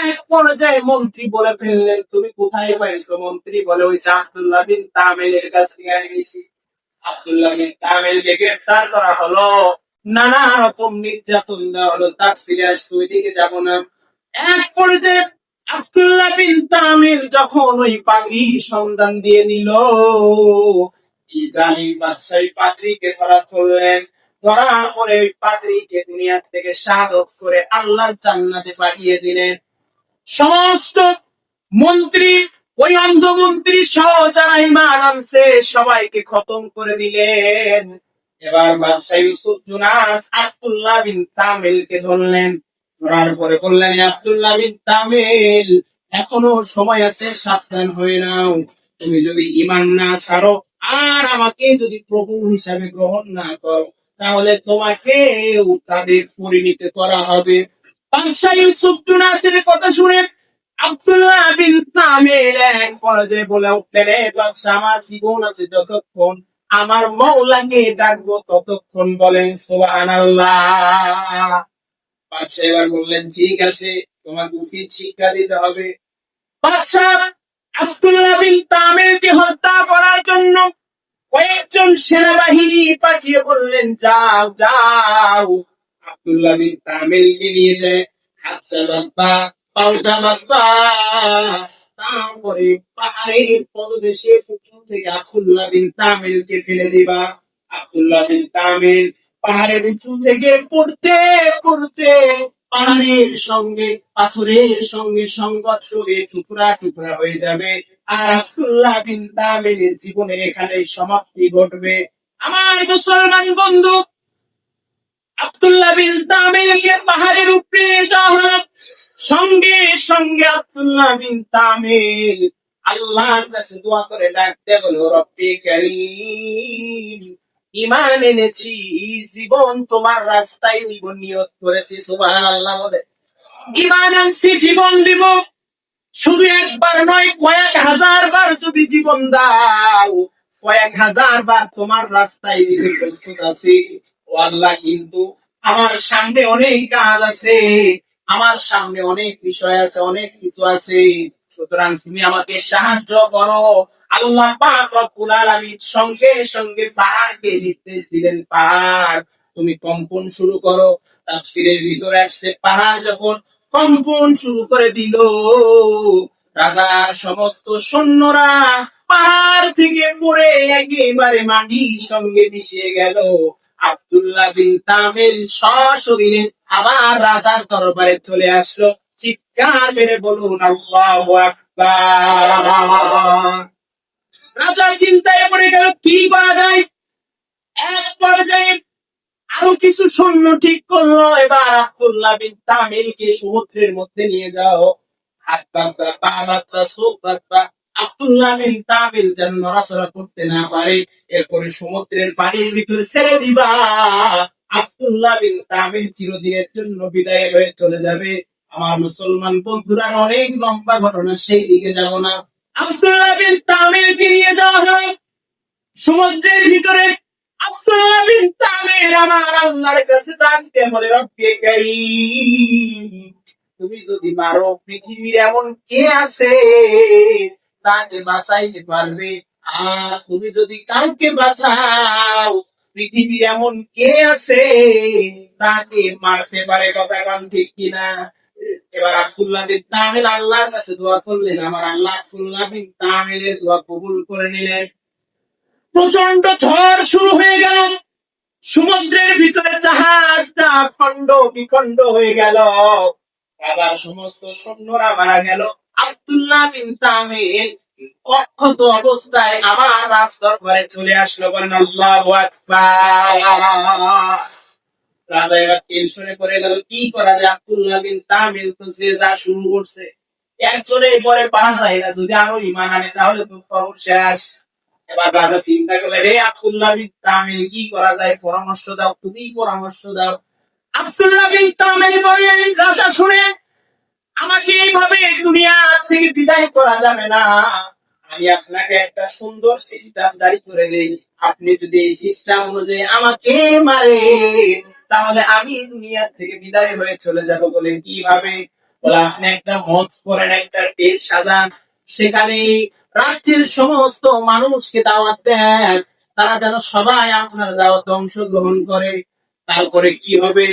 এক পর্যায়ে মন্ত্রী বলে ফেললেন, তুমি কোথায় পাইছো? মন্ত্রী বলে, ওই আব্দুল্লাহ বিন তামিলের কাছ থেকে গেছি। আব্দুল্লাহ বিন তামিলকে গ্রেফতার করা হলো, নানা রকম নির্যাতন দেওয়া হলো। তার সিরিয়াস ওইদিকে যাব না। এক পর্যায়ে আব্দুল্লাহ বিন তামিল যখন ওই পাগড়ি সন্ধান দিয়ে নিল, ইসরায়েল বাদশাহ পাদ্রীকে ধরা করলেন। ধরা করে ওই পাদ্রীকে দুনিয়া থেকে শাহাদত করে আল্লাহর জান্নাতে পাঠিয়ে দিলেন। সমস্ত মন্ত্রী, ওই অন্ধমন্ত্রী সহ যারা ঈমান আনছে সবাইকে খতম করে দিলেন। এবার বাদশাহ ইউসুফ জুনাস আব্দুল্লাহ বিন তামিলকে ধরলেন। ধরার পরে বললেন, আব্দুল্লাহ বিন তামিল, এখনো সময় আছে, সাবধান হয়ে নাও। তুমি যদি ঈমান না ছাড়ো আর আমাকে যদি প্রভু হিসাবে গ্রহণ না করো, তাহলে তোমাকে তাদের পরিণত করা হবে। বাদশাহ ইউসুফ জুনাসের কথা শুনে আব্দুল্লাহ বিন তামিল এক পর্যায়ে বলে উঠলেন, বাদশাহ, আমার জীবন আছে যতক্ষণ, আমার মওলাকে ডাকবো ততক্ষণ। বলেন সুবহানাল্লাহ। বাদশাহ এবার বললেন, ঠিক আছে, তোমাকে উচিত শিক্ষা দিতে হবে। বাদশাহ আব্দুল্লাহ বিন তামিলকে হত্যা করার জন্য কয়েকজন সেনাবাহিনী পাঠিয়ে বললেন, যাও যাও, আব্দুল্লাহ বিন তামিলকে নিয়ে যায় হাতটা বাঁধবা, পাউটা বাঁধবা, তারপরে পাহাড়ের পদদেশে উঁচু থেকে আব্দুল্লাহ বিন তামিলকে ফেলে দিবা। আব্দুল্লাহ বিন তামিল পাহাড়ের উঁচু থেকে পড়তে পড়তে পাহাড়ের সঙ্গে পাথরের সঙ্গে সংঘর্ষ হয়ে টুকরা টুকরা হয়ে যাবে, আর আব্দুল্লাহ বিন তামিলের জীবনের এখানে সমাপ্তি ঘটবে। আমার মুসলমান বন্ধু, আব্দুল্লাহ বিন তামিলকে পাহাড়ের উপরে যাওয়া হলো। সঙ্গে সঙ্গে আব্দুল্লাহ বিন তামিল আল্লাহর কাছে দোয়া করে ডাকতে হলো, রব্বি কারীম, ঈমান এনেছি, জীবন তোমার রাস্তায় দিব, নিয়ত করেছি। সুবহানাল্লাহ বলে, ঈমান আনছি, জীবন দিব। শুধু একবার নয়, কয়েক হাজার বার যদি জীবন দাও, কয়েক হাজার বার তোমার রাস্তায় দিতে প্রস্তুত আছি। ও আল্লাহ, কিন্তু আমার সামনে অনেক কাজ আছে, আমার সামনে অনেক বিষয় আছে, অনেক কিছু আছে, সুতরাং তুমি আমাকে সাহায্য করো। আল্লাহ পাক রব্বুল আলামিন সঙ্গে সঙ্গে পাহাড়কে নির্দেশ দিলেন, পাহাড় তুমি কম্পন শুরু করো। তাফসীরের ভিতরে আসছে, পাহাড় যখন কম্পন শুরু করে দিল, রাজার সমস্ত সৈন্যরা পাহাড় থেকে পড়ে একেবারে মাটির সঙ্গে মিশে গেল। আব্দুল্লাহ বিন তামিল সশরীরে আবার রাজার দরবারে চলে আসলো। চিৎকার মেরে বলুন, আল্লাহু আকবার। রাজা চিন্তায় পড়ে গেল, কি করা যায়। এক পর্যায়ে আরো কিছু সৈন্য ঠিক করলো, এবার আব্দুল্লাহ বিন তামিলকে সমুদ্রের মধ্যে নিয়ে যাও, হাত বাঁধবা, পা বাঁধবা, চোখ বাঁধবা, আব্দুল্লাহ বিন তামিল যেন নড়াচড়া করতে না পারে। এরপরে সমুদ্রের পানির ভিতরে ছেড়ে দিবা, আব্দুল্লাহ বিন তামিল চিরদিনের জন্য বিদায় হয়ে চলে যাবে। আমার মুসলমান বন্ধুরা, অনেক লম্বা ঘটনা, সেই দিকে যাব না। আব্দুল্লাহ বিন তামিলকে নিয়ে যাওয়া হয় সমুদ্রের ভিতরে। আব্দুল্লাহ বিন তামিল আমার আল্লাহর কাছে ডাকতে বলে, রব্বি কারীম, তুমি যদি মারো, পৃথিবীর এমন কে আছে তাকে বাঁচাইতে পারবে? আর তুমি যদি কাউকে বাঁচাও, পৃথিবীর এমন কে আছে তাকে মারতে পারে? কথা কান ঠিক কিনা? এবার আব্দুল্লাহ বিন তামিল আল্লাহর কাছে দোয়া করলেন, আমার আল্লাহ আব্দুল্লাহ বিন তামিলের দোয়া কবুল করে নিলেন। প্রচন্ড ঝড় শুরু হয়ে গেল, সমুদ্রের ভিতরে জাহাজটা খন্ড বিখন্ড হয়ে গেল, আবার সমস্ত সৈন্যরা মারা গেল। আব্দুল্লাহ বিন তামিল অক্ষত অবস্থায় আমার রাজদরবারে চলে আসলো। বলেন আল্লাহু আকবার। রাজা এবার টেনশনে পড়ে গেল, কি করা যায়। আব্দুল্লাহ বিন তামিল তো যে যা শুরু করছে, একজনের পরে পারা যায় না, যদি আরো ঈমান আনে তাহলে তো খবর শেষ। এবার রাজা চিন্তা করলেন, রে আব্দুল্লাহ বিন তামিল, কি করা যায়, পরামর্শ দাও, তুমি পরামর্শ দাও। আব্দুল্লাহ বিন তামিল বললেন, রাজা শুনে, আমাকে এইভাবে দুনিয়া থেকে বিদায় করা যাবে না, আমি আপনাকে একটা সুন্দর সিস্টেম জারি করে দেই। আপনি যদি এই সিস্টেম অনুযায়ী আমাকে মারেন, তাহলে আমি দুনিয়া থেকে বিদায় হয়ে চলে যাব। বলে, কিভাবে? বলে আপনি একটা মঞ্চ করেন, একটা স্টেজ সাজান, সেখানে রাজ্যের সমস্ত মানুষকে দাওয়াত দেন, তারা যেন সবাই আপনার দাওয়াতে অংশগ্রহণ করে। তারপরে কি হবে?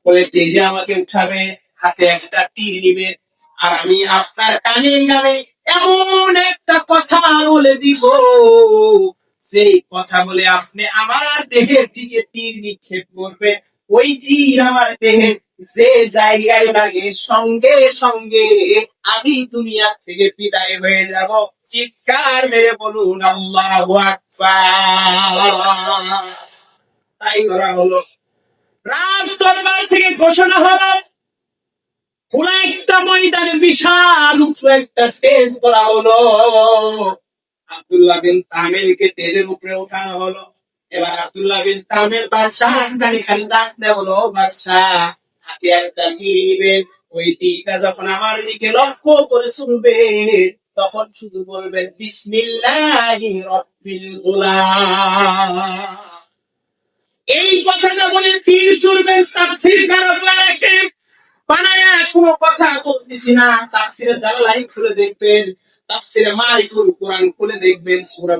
বলে স্টেজে আমাকে উঠাবে, হাতে একটা তীর নিবে, আর আমি আপনার কানে কানে এমন একটা কথা বলে দিব, সেই কথা বলে আপনি আমার দেহের দিকে তীর নিক্ষেপ করবে। ওই তীর আমার দেহে যে জায়গায় লাগে, সঙ্গে সঙ্গে আমি দুনিয়া থেকে বিদায় হয়ে যাব। চিৎকার মেরে বলুন আল্লাহু আকবার। তাই করা হলো। রাজ দরবার থেকে ঘোষণা হলো, খোলা একটা ময়দানে বিশাল উঁচু একটা স্টেজ করা হলো। আব্দুল্লাহ বিন তামিলকে স্টেজের উপরে ওঠানো হলো। এবার আব্দুল্লাহ বিন তামিল বাদশাহ খালি খালি ডাকতে হলো, বাদশাহ হাতে একটা তীর নিবেন, ওই তীরটা যখন আমার দিকে লক্ষ্য করে শুনবে, তখন শুধু বলবেন বিসমিল্লাহি রাব্বিল গুলাম। এই কথাটা বলে তীর ছুড়বেন। তাফসীর কারকরা রাখেন বানায়া কোনো কথা বলতেছি না, তাফসীরের জালালাইন খুলে দেখবেন, তাফসীরে মারিকুল কোরআন খুলে দেখবেন, সূরা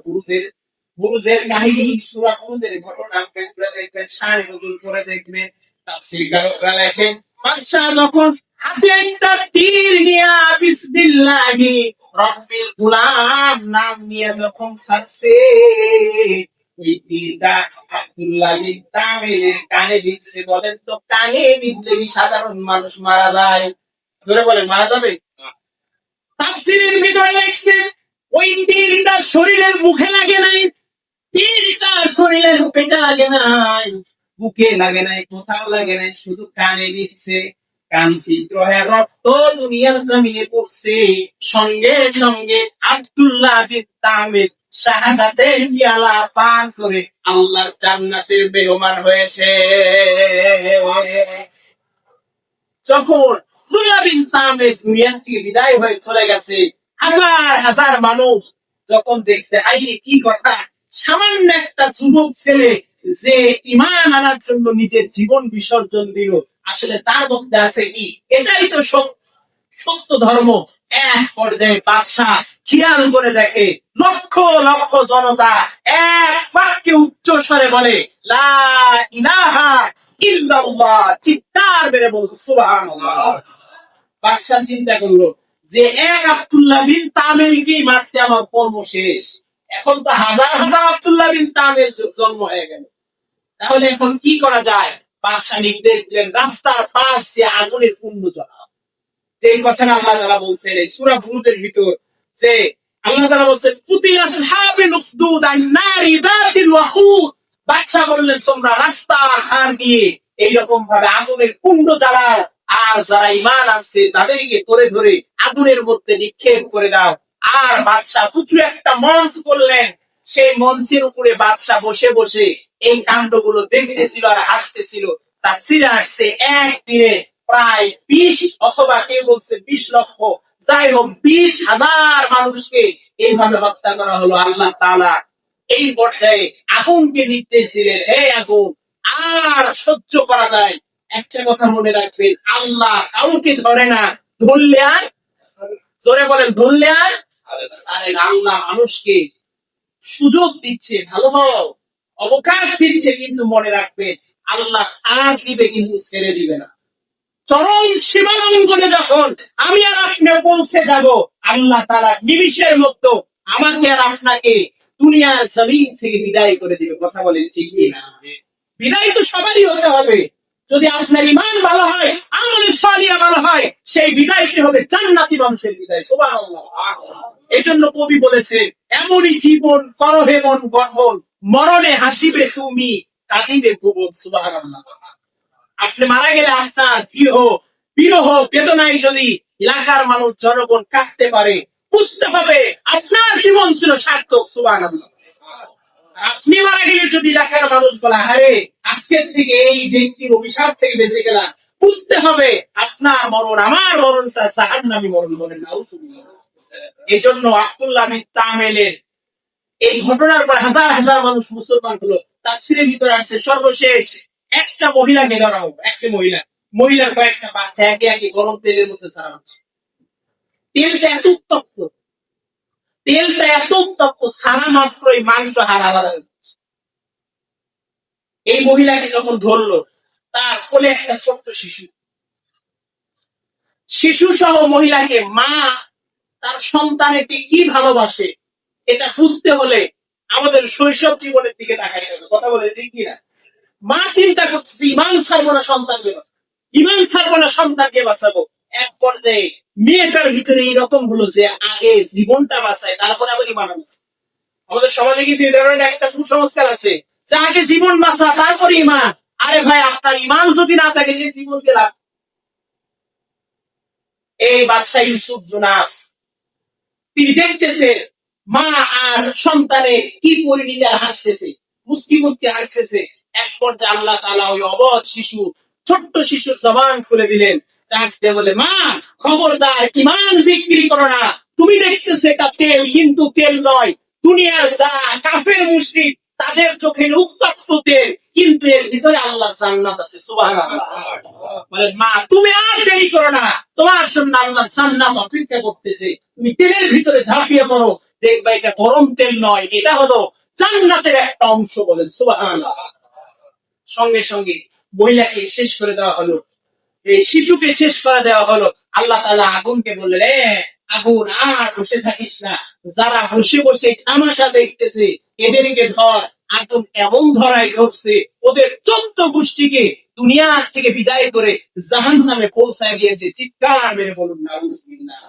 বুরুজের কাহিনী, সূরা বুরুজের ঘটনা খুলে দেখবেন, শানে নজুল করে দেখবেন। তাফসীর কারকরা লেখেন, বাদশা যখন হাতে একটা তীর নিয়া বিসমিল্লাহি রাব্বিল গুলাম নাম নিয়ে যখন ছাড়ছে, ওই তীরটা আব্দুল্লাহ বিন তামিলের কানে বিঁধছে। বলেন তো, কানে বিঁধলে কি সাধারণ মানুষ মারা যায়? জোরে বলেন, মারা যাবে? তাফসীরের ভিতরে লেখছে, ওই তীরটা শরীরের মুখে লাগে নাই, তীরটা শরীরের পেটে লাগে নাই, বুকে লাগে নাই, কোথাও লাগে নাই, শুধু কানে বিঁধছে। কান ছিদ্র হয়ে রক্ত দুনিয়ার জমিনে পড়ছে। সঙ্গে সঙ্গে আব্দুল্লাহ বিন তামিল শাহাদাতের পিয়ালা পান করে আল্লাহর জান্নাতের মেহমান হয়েছে। যখন আব্দুল্লাহ বিন তামিল দুনিয়া থেকে বিদায় হয়ে চলে গেছে, হাজার হাজার মানুষ যখন দেখছে, আইরে কি কথা, সামান্য একটা যুবক ছেলে যে ঈমান আনার জন্য নিজের জীবন বিসর্জন দিল, আসলে তার মধ্যে আছে কি? এটাই তো সত্য ধর্ম। এক পর্যায়ে বাদশাহ খেয়াল করে দেখে, লক্ষ লক্ষ জনতা এক বাক্যে উচ্চ স্বরে বলে লা ইলাহা ইল্লাল্লাহ, চিৎকার মেরে বলল সুবহানাল্লাহ। বাদশাহ চিন্তা করলো যে এক আব্দুল্লাহ বিন তামিলকে মারতে আমার কর্ম শেষ, এখন তো হাজার হাজার আব্দুল্লাহ বিন তামিল জন্ম হয়ে গেল, তাহলে এখন কি করা যায়? বাদশাহ নির্দেশ দিলেন, রাস্তার পাশ দিয়ে আগুনের কুণ্ড জ্বালাও। যে কথাটা আল্লাহ তাআলা বলছেন এই সূরা হুদের ভিতর, যে আল্লাহ তাআলা বলছেন কুতিলা আসহাবুল উখদুদ আন-নারি যাতিল ওয়াকুদ। বাদশা বললেন, তোমরা রাস্তা ধার দিয়ে এইরকম ভাবে আগুনের কুণ্ড জ্বালাও, আর যারা ঈমান আনছে তাদেরকে ধরে ধরে আগুনের মধ্যে নিক্ষেপ করে দাও। আর বাদশা উঁচু একটা মঞ্চ করলেন, সেই মঞ্চের উপরে বাদশা বসে বসে এই কাণ্ডগুলো দেখতেছিল আর হাসতেছিল। তাফসীরে আসছে একদিনে প্রায় 20 অথবা কেউ বলছে 20 লক্ষ, যাই হোক 20,000 মানুষকে এইভাবে হত্যা করা হলো। আল্লাহ তাআলা এই পর্যায়ে আগুনকে নির্দেশ দিলেন, হে আগুন, আর সহ্য করা যায়, একটা কথা মনে রাখবেন, আল্লাহ কাউকে ধরে না, ধরলে আর, জোরে বলেন, ধরলে আর ছাড়ে না। আল্লাহ মানুষকে সুযোগ দিচ্ছে, ভালো হও, অবকাশ দিচ্ছে, কিন্তু মনে রাখবেন আল্লাহ ছাড় দিবে কিন্তু ছেড়ে দিবে না। চরম সীমালঙ্ঘনে যখন আমি আর আপনি পৌঁছে যাব, আল্লাহ তাআলা নিমিষের মধ্যে আমাকে আর আপনাকে দুনিয়ার জমিন থেকে বিদায় করে দিবে। কথা বলেন ঠিক কিনা? বিদায় তো সবারই হতে হবে। যদি আপনার ঈমান ভালো হয়, আমল সালিহা ভালো হয়, সেই বিদায়টি হবে জান্নাতি মানুষের বিদায়। সুবহানাল্লাহ। এজন্য কবি বলেছে, এমনই জীবন করো হে মন গঠন, মরণে হাসিবে তুমি, কাঁদিবে ভুবন। সুবহানাল্লাহ। আপনি মারা গেলে আপনার বিরহ বেদনায় যদি এলাকার মানুষ জনগণ কাঁদতে পারে, বুঝতে হবে আপনার জীবন ছিল সার্থক। সুবহানাল্লাহ। আপনি মারা গেলে যদি এলাকার মানুষ বলে, আরে আজকের থেকে এই ব্যক্তির অভিশাপ থেকে বেঁচে গেলাম, বুঝতে হবে আপনার মরণ আমার মরণটা জাহান্নামী মরণ। বলেন নাউজুবিল্লাহ। এই জন্য আব্দুল্লাহ বিন তামিলের এই ঘটনার পর হাজার হাজার মানুষ মুসলমান হলো। তাফসীরের ভিতরে আছে, সর্বশেষ একটা মহিলাকে ধরা হোক, একটা মহিলা মহিলার কয়েকটা বাচ্চা একে একে গরম তেলের মধ্যে ছাড়া হচ্ছে। তেলটা এত উত্তপ্ত, তেলটা এত উত্তপ্ত, ছাড়া মাত্রই মাংস হার আলাদা হয়ে যাচ্ছে। এই মহিলাকে যখন ধরলো, তার কোলে একটা ছোট্ট শিশু, শিশু সহ মহিলাকে, মা তার সন্তানকে কি ভালোবাসে এটা বুঝতে হলে আমাদের শৈশব জীবনের দিকে তাকাই হবে। কথা বলে ঠিক কিনা? মা চিন্তা করতেছে ইমান ছাড়বো না সন্তানকে বাঁচাবো, ইমান ছাড়বো না সন্তানকে বাঁচাবো। এক পর্যায়ে মেয়েটার ভিতরে এইরকম হলো যে আগে জীবনটা বাঁচায় তারপরে আবার ইমান বাঁচায়। আমাদের সমাজে কিন্তু এই ধরনের একটা কুসংস্কার আছে যে আগে জীবন বাঁচা তারপরে ইমান। আরে ভাই, আপনার ইমান যদি না থাকে সেই জীবন দিলাম। এই বাদশা ইউসুফ জুনাস তিনি দেখতেছেন মা আর সন্তানে কি পরিণীতি হাসতেছে, মুস্কি মুস্কি হাসতেছে। এক পর্যায়ে আল্লাহ তাআলা ওই অবধ শিশু, ছোট্ট শিশুর জবান খুলে দিলেন। ডাকতে বলে, মা খবরদার ইমান বিক্রি করো না। তুমি দেখতেছো এটা তেল, কিন্তু তেল নয়। দুনিয়ার যা কাফের মুশরিক তাদের চোখে উত্তপ্ত তেল, কিন্তু এর ভিতরে আল্লাহ জান্নাত আছে। সুবহানাল্লাহ। বলে, মা তুমি আর দেরি করো না, তোমার জন্য আল্লাহ জান্নাত অপেক্ষা করতেছে। তুমি তেলের ভিতরে ঝাঁপিয়ে পড়ো, দেখবা এটা গরম তেল নয়, এটা হলো জান্নাতের একটা অংশ। বলেন সুবহানাল্লাহ। সঙ্গে সঙ্গে মহিলাকে শেষ করে দেওয়া হলো, এই শিশুকে শেষ করে দেওয়া হলো। আল্লাহ তাআলা আগুনকে বললেন, আগুন আর বসে থাকিস না, যারা বসে বসে তামাশা দেখতেছে এদেরকে ধর। আগুন এমন ধরাই ধরছে, ওদের 14 গোষ্ঠীকে দুনিয়া থেকে বিদায় করে জাহান্নামে পৌঁছায় গিয়েছে। চিৎকার মেরে বলুন নাউজুবিল্লাহ।